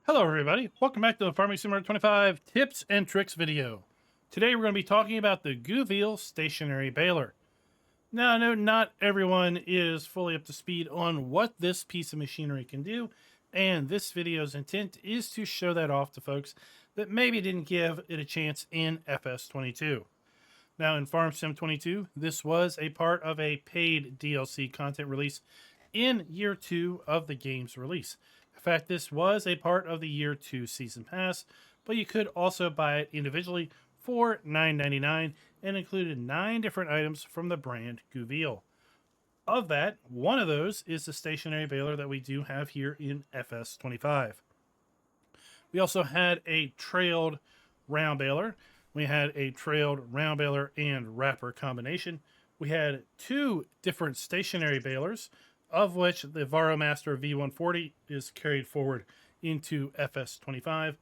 Hello everybody, welcome back to the Farming Simulator 25 tips and tricks video. Today we're going to be talking about the GÖWEIL stationary baler. Now I know not everyone is fully up to speed on what this piece of machinery can do, and this video's intent is to show that off to folks that maybe didn't give it a chance in FS22. Now in Farm Sim 22, this was a part of a paid DLC content release in year 2 of the game's release. In fact, this was a part of the year 2 season pass, but you could also buy it individually for $9.99 and included 9 different items from the brand GÖWEIL. Of that, one of those is the stationary baler that we do have here in FS25. We also had a trailed round baler. We had a trailed round baler and wrapper combination. We had 2 different stationary balers, of which the Vario Master V140 is carried forward into FS25.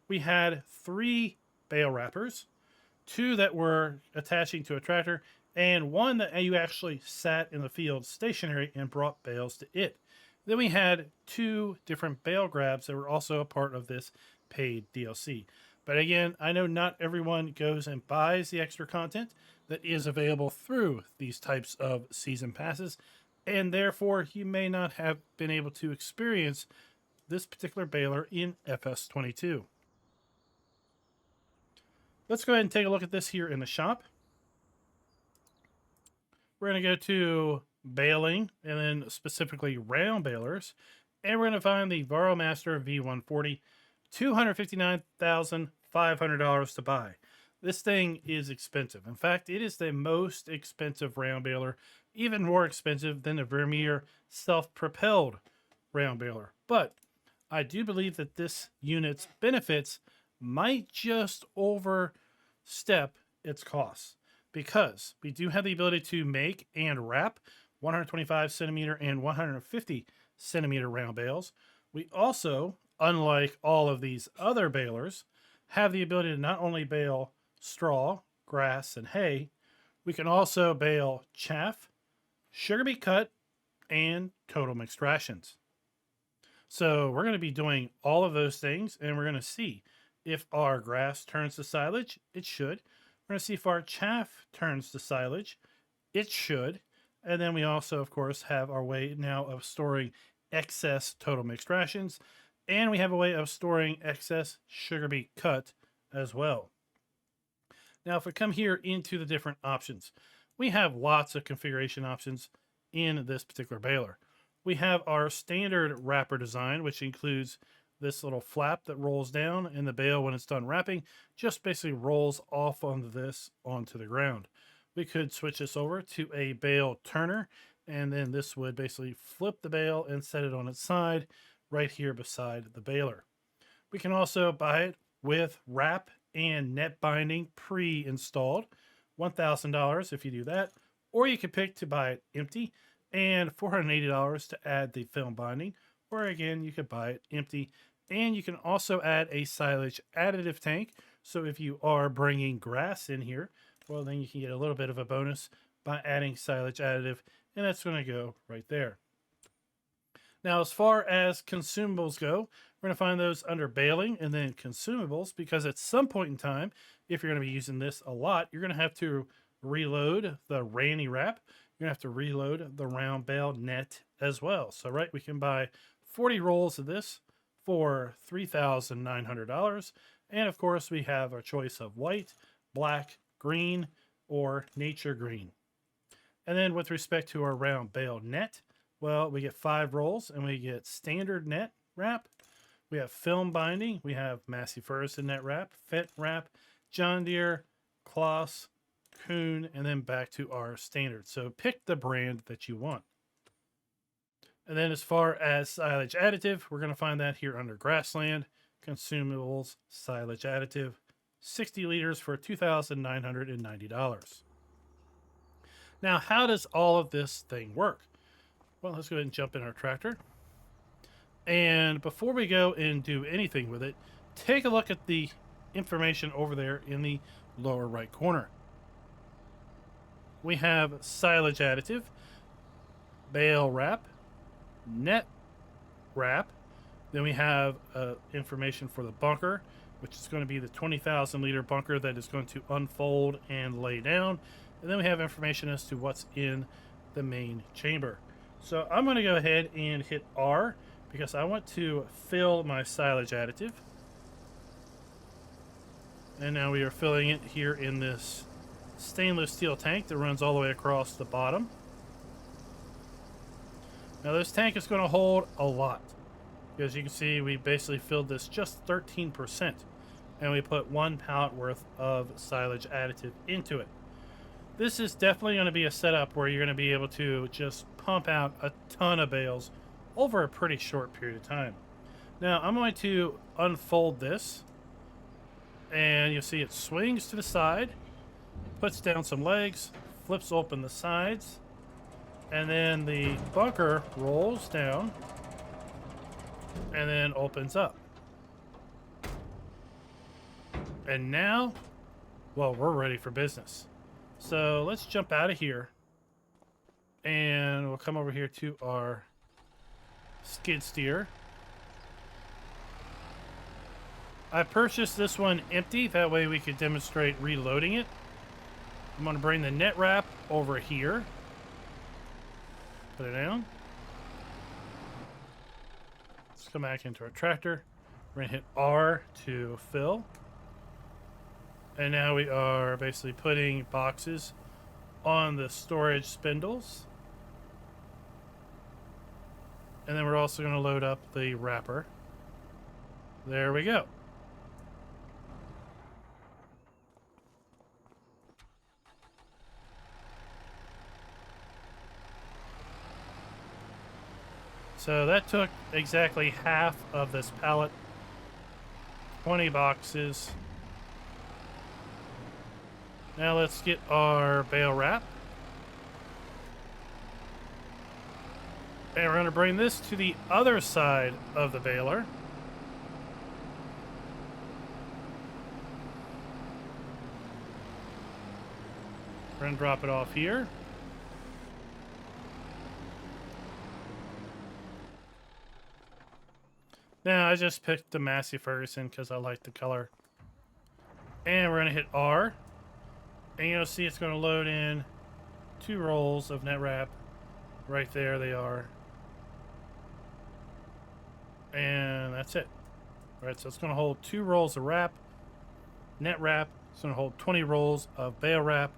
We had 3 bale wrappers, 2 that were attaching to a tractor, and 1 that you actually sat in the field stationary and brought bales to it. Then we had 2 different bale grabs that were also a part of this paid DLC. But again, I know not everyone goes and buys the extra content that is available through these types of season passes, and therefore you may not have been able to experience this particular baler in FS22. Let's go ahead and take a look at this here in the shop. We're going to go to baling, and then specifically round balers, and we're going to find the Vario Master V140, $259,500 to buy. This thing is expensive. In fact, it is the most expensive round baler, even more expensive than the Vermeer self-propelled round baler. But I do believe that this unit's benefits might just overstep its costs, because we do have the ability to make and wrap 125 centimeter and 150 centimeter round bales. We also, unlike all of these other balers, have the ability to not only bale straw, grass, and hay, we can also bale chaff, sugar beet cut, and total mixed rations. So we're going to be doing all of those things, and we're going to see if our grass turns to silage. It should. We're going to see if our chaff turns to silage. It should. And then we also, of course, have our way now of storing excess total mixed rations, and we have a way of storing excess sugar beet cut as well. Now, if we come here into the different options, we have lots of configuration options in this particular baler. We have our standard wrapper design, which includes this little flap that rolls down, and the bale, when it's done wrapping, just basically rolls off onto this onto the ground. We could switch this over to a bale turner, and then this would basically flip the bale and set it on its side right here beside the baler. We can also buy it with wrap and net binding pre-installed, $1,000 if you do that, or you can pick to buy it empty and $480 to add the film binding, or again you could buy it empty, and you can also add a silage additive tank. So if you are bringing grass in here, well, then you can get a little bit of a bonus by adding silage additive, and that's going to go right there. Now, as far as consumables go, we're going to find those under baling and then consumables, because at some point in time, if you're going to be using this a lot, you're going to have to reload the Ranny wrap. You're going to have to reload the round bale net as well. So, right, we can buy 40 rolls of this for $3,900. And of course, we have our choice of white, black, green, or nature green. And then with respect to our round bale net, well, we get 5 rolls, and we get standard net wrap. We have film binding. We have Massey Ferguson net wrap, Fendt wrap, John Deere, Kloss, Kuhn, and then back to our standard. So pick the brand that you want. And then as far as silage additive, we're going to find that here under grassland, consumables, silage additive, 60 liters for $2,990. Now, how does all of this thing work? Well, let's go ahead and jump in our tractor. And before we go and do anything with it, take a look at the information over there in the lower right corner. We have silage additive, bale wrap, net wrap, Then we have information for the bunker, which is going to be the 20,000 liter bunker that is going to unfold and lay down. And then we have information as to what's in the main chamber. So I'm going to go ahead and hit R because I want to fill my silage additive. And now we are filling it here in this stainless steel tank that runs all the way across the bottom. Now this tank is going to hold a lot. As you can see, we basically filled this just 13%. And we put 1 pallet worth of silage additive into it. This is definitely going to be a setup where you're going to be able to just pump out a ton of bales over a pretty short period of time. Now I'm going to unfold this, and you'll see it swings to the side, puts down some legs, flips open the sides, and then the bunker rolls down and then opens up. And now, well, we're ready for business. So let's jump out of here and we'll come over here to our skid steer. I purchased this one empty, that way we could demonstrate reloading it. I'm going to bring the net wrap over here. Put it down. Let's come back into our tractor. We're going to hit R to fill. And now we are basically putting boxes on the storage spindles. And then we're also going to load up the wrapper. There we go. So that took exactly half of this pallet. 20 boxes. Now let's get our bale wrap. And we're going to bring this to the other side of the baler. We're going to drop it off here. Now I just picked the Massey Ferguson because I like the color. And we're going to hit R. And you'll see it's going to load in 2 rolls of net wrap. Right there they are. And that's it. All right, so it's going to hold 2 rolls of wrap. Net wrap. It's going to hold 20 rolls of bale wrap.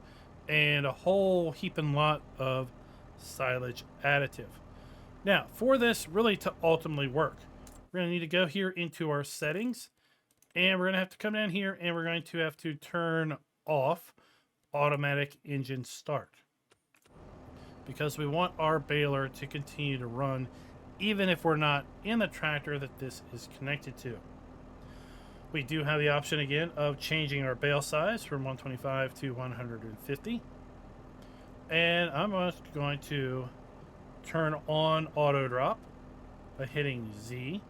And a whole heaping lot of silage additive. Now, for this really to ultimately work, we're going to need to go here into our settings. And we're going to have to come down here and we're going to have to turn off automatic engine start, because we want our baler to continue to run even if we're not in the tractor that this is connected to. We do have the option again of changing our bale size from 125 to 150, and I'm just going to turn on auto drop by hitting Z,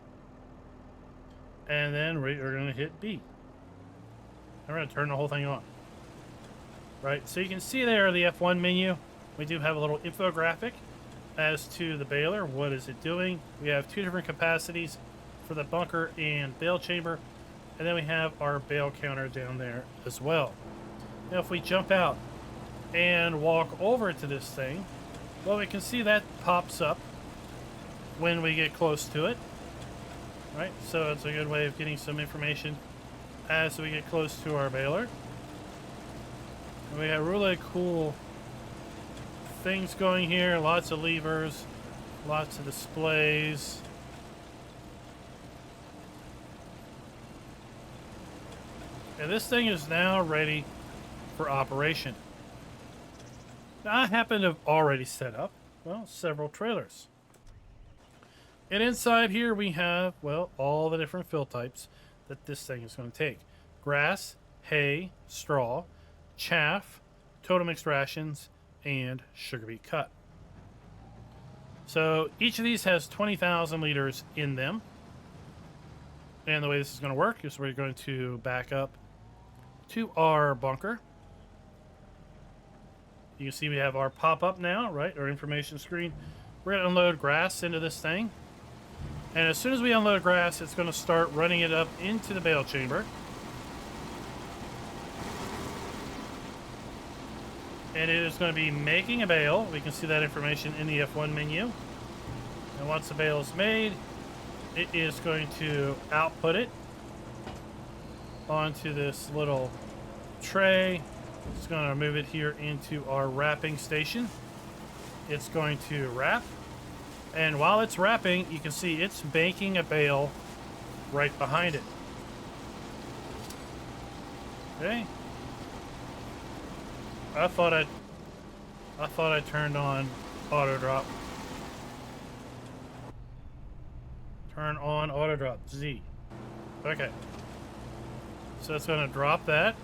and then we're going to hit B. I'm going to turn the whole thing on. Right, so you can see there the F1 menu. We do have a little infographic as to the baler. What is it doing? We have 2 different capacities for the bunker and bale chamber. And then we have our bale counter down there as well. Now if we jump out and walk over to this thing, well, we can see that pops up when we get close to it. Right, so it's a good way of getting some information as we get close to our baler. We have really cool things going here. Lots of levers, lots of displays. And this thing is now ready for operation. Now, I happen to have already set up, well, several trailers. And inside here we have, well, all the different fill types that this thing is going to take. Grass, hay, straw, chaff, total mixed rations, and sugar beet cut. So each of these has 20,000 liters in them. And the way this is going to work is we're going to back up to our bunker. You can see we have our pop-up now, right? Our information screen. We're going to unload grass into this thing. And as soon as we unload grass, it's going to start running it up into the bale chamber. And it is going to be making a bale. We can see that information in the F1 menu. And once the bale is made, it is going to output it onto this little tray. It's going to move it here into our wrapping station. It's going to wrap. And while it's wrapping, you can see it's making a bale right behind it. Okay. I thought I turned on auto drop. Turn on auto drop Z. Okay. So it's going to drop that.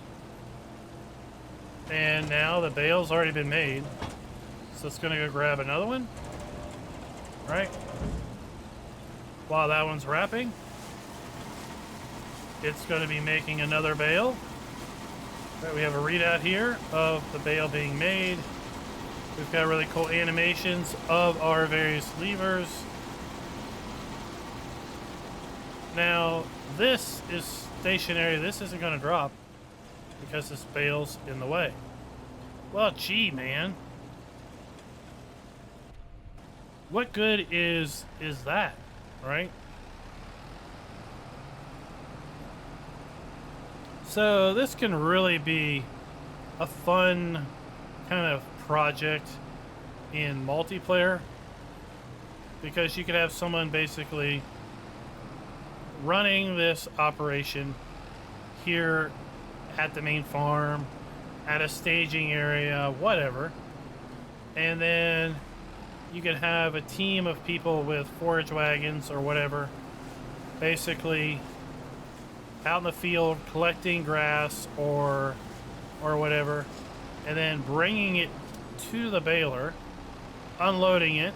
And now the bale's already been made. So it's going to go grab another one. Right? While that one's wrapping, it's going to be making another bale. Right, we have a readout here of the bale being made. We've got really cool animations of our various levers. Now, this is stationary. This isn't going to drop because this bale's in the way. Well, gee, man. What good is that, right? So this can really be a fun kind of project in multiplayer, because you could have someone basically running this operation here at the main farm, at a staging area, whatever, and then you could have a team of people with forage wagons or whatever, basically out in the field collecting grass or whatever, and then bringing it to the baler, unloading it,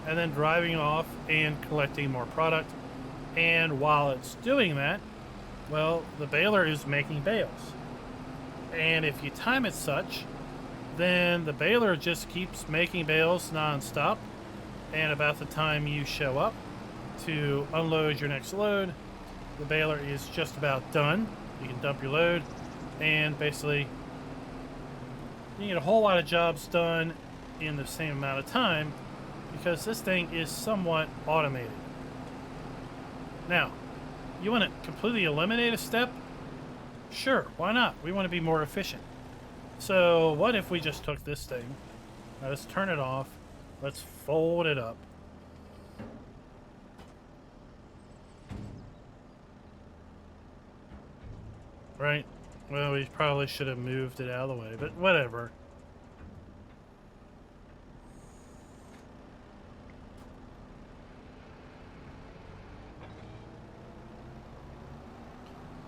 and then driving off and collecting more product. And while it's doing that, well, the baler is making bales. And if you time it such, then the baler just keeps making bales non-stop, and about the time you show up to unload your next load, the baler is just about done. You can dump your load, and basically you get a whole lot of jobs done in the same amount of time, because this thing is somewhat automated. Now, you want to completely eliminate a step? Sure, why not? We want to be more efficient. So what if we just took this thing, now let's turn it off, let's fold it up. Right? Well, we probably should have moved it out of the way, but whatever.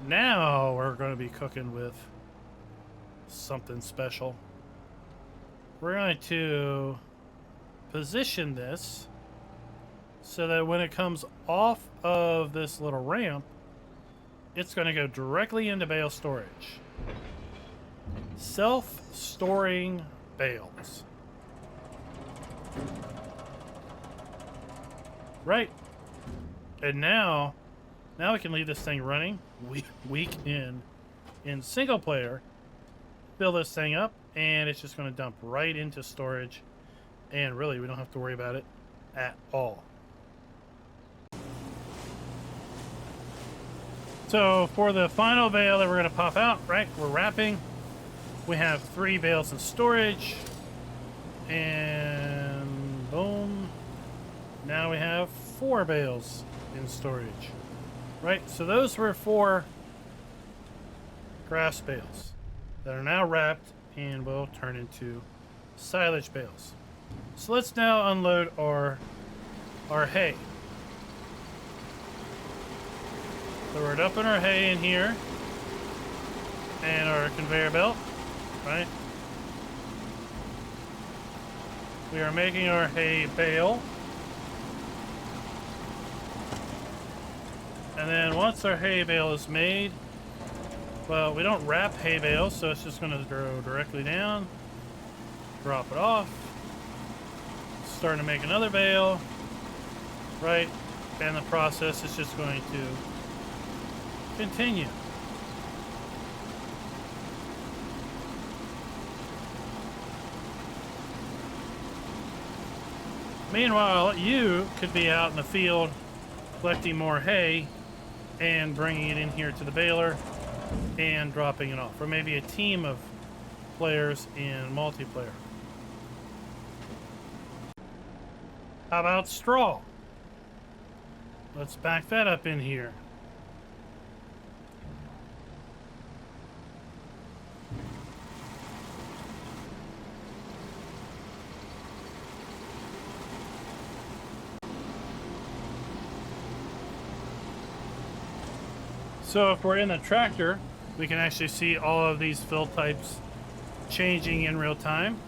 Now we're going to be cooking with something special. We're going to position this so that when it comes off of this little ramp, it's going to go directly into bale storage. Self-storing bales. Right. And now we can leave this thing running. Week in single player. Fill this thing up, and it's just going to dump right into storage. And really, we don't have to worry about it at all. So for the final bale that we're going to pop out, right, we're wrapping. We have 3 bales in storage. And boom. Now we have 4 bales in storage. Right, so those were 4 grass bales that are now wrapped and will turn into silage bales. So let's now unload our hay. So we're dumping our hay in here and our conveyor belt, right? We are making our hay bale. And then once our hay bale is made, well, we don't wrap hay bales, so it's just going to go directly down, drop it off, starting to make another bale, right? and the process is just going to continue. Meanwhile, you could be out in the field collecting more hay and bringing it in here to the baler and dropping it off. Or maybe a team of players in multiplayer. How about straw? Let's back that up in here. So if we're in the tractor, we can actually see all of these fill types changing in real time.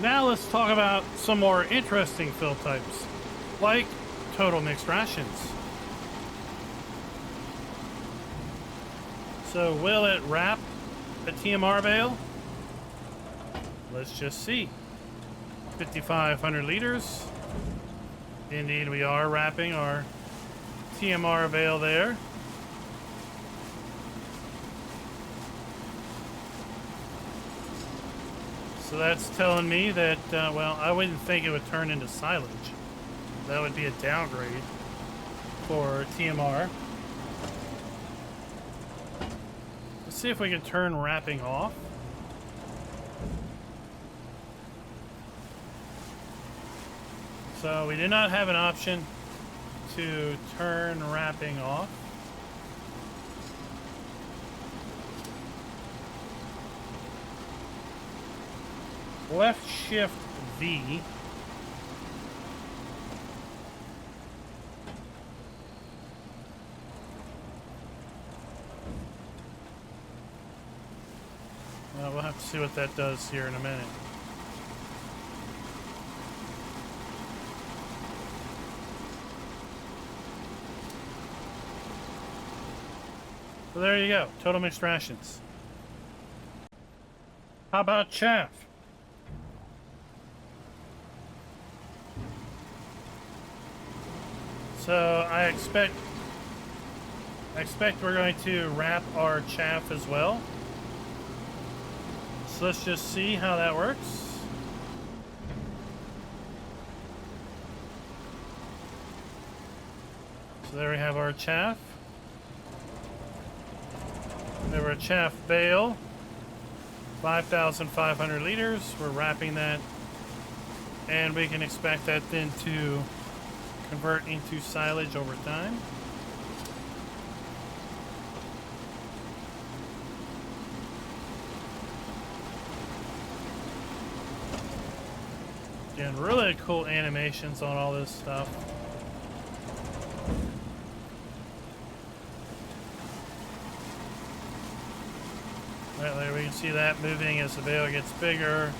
Now let's talk about some more interesting fill types, like total mixed rations. So will it wrap a TMR bale? Let's just see. 5,500 liters. Indeed, we are wrapping our TMR bale there. So that's telling me that, well, I wouldn't think it would turn into silage. That would be a downgrade for TMR. Let's see if we can turn wrapping off. So we do not have an option to turn wrapping off. Left shift V. We'll have to see what that does here in a minute. So there you go, total mixed rations. How about chaff? So I expect we're going to wrap our chaff as well. So let's just see how that works. So there we have our chaff. We have our chaff bale. 5,500 liters. We're wrapping that. And we can expect that then to convert into silage over time. Again, really cool animations on all this stuff. Right there, we can see that moving as the bale gets bigger.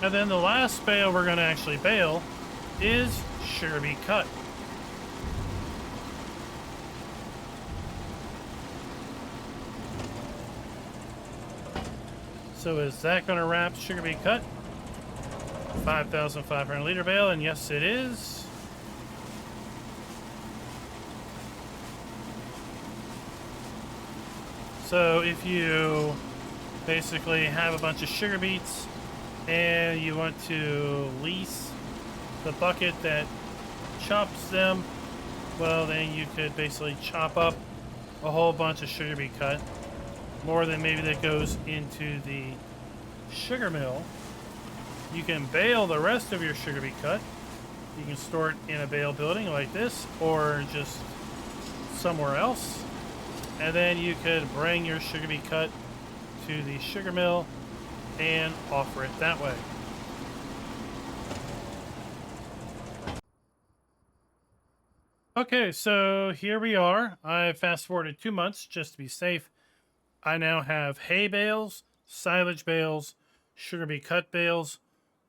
And then the last bale we're going to actually bale is sugar beet cut. So is that going to wrap sugar beet cut? 5,500 liter bale, and yes it is. So if you basically have a bunch of sugar beets and you want to lease the bucket that chops them, well then you could basically chop up a whole bunch of sugar beet cut, more than maybe that goes into the sugar mill, You can bale the rest of your sugar beet cut. You can store it in a bale building like this, or just somewhere else. And then you could bring your sugar beet cut to the sugar mill and offer it that way. Okay, so here we are. I fast forwarded 2 months just to be safe. I now have hay bales, silage bales, sugar beet cut bales,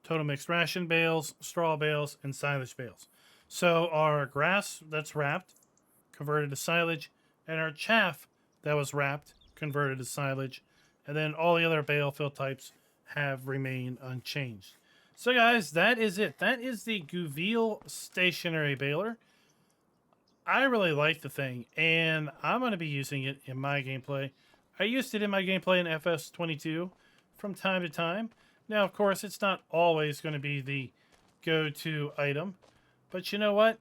total mixed ration bales, straw bales, and silage bales. So our grass that's wrapped, converted to silage, and our chaff that was wrapped, converted to silage, and then all the other bale fill types have remained unchanged. So guys, that is it. That is the GÖWEIL stationary baler. I really like the thing, and I'm going to be using it in my gameplay. I used it in my gameplay in FS22 from time to time. Now, of course, it's not always going to be the go-to item, but you know what?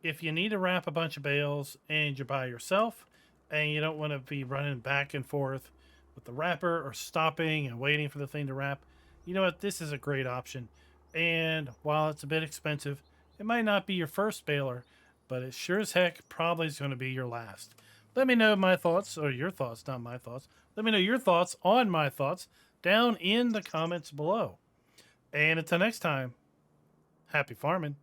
If you need to wrap a bunch of bales and you're by yourself and you don't want to be running back and forth with the wrapper or stopping and waiting for the thing to wrap, you know what? This is a great option. And while it's a bit expensive, it might not be your first baler, but it sure as heck probably is going to be your last. Let me know my thoughts, or your thoughts, not my thoughts. Let me know your thoughts on my thoughts down in the comments below. And until next time, happy farming.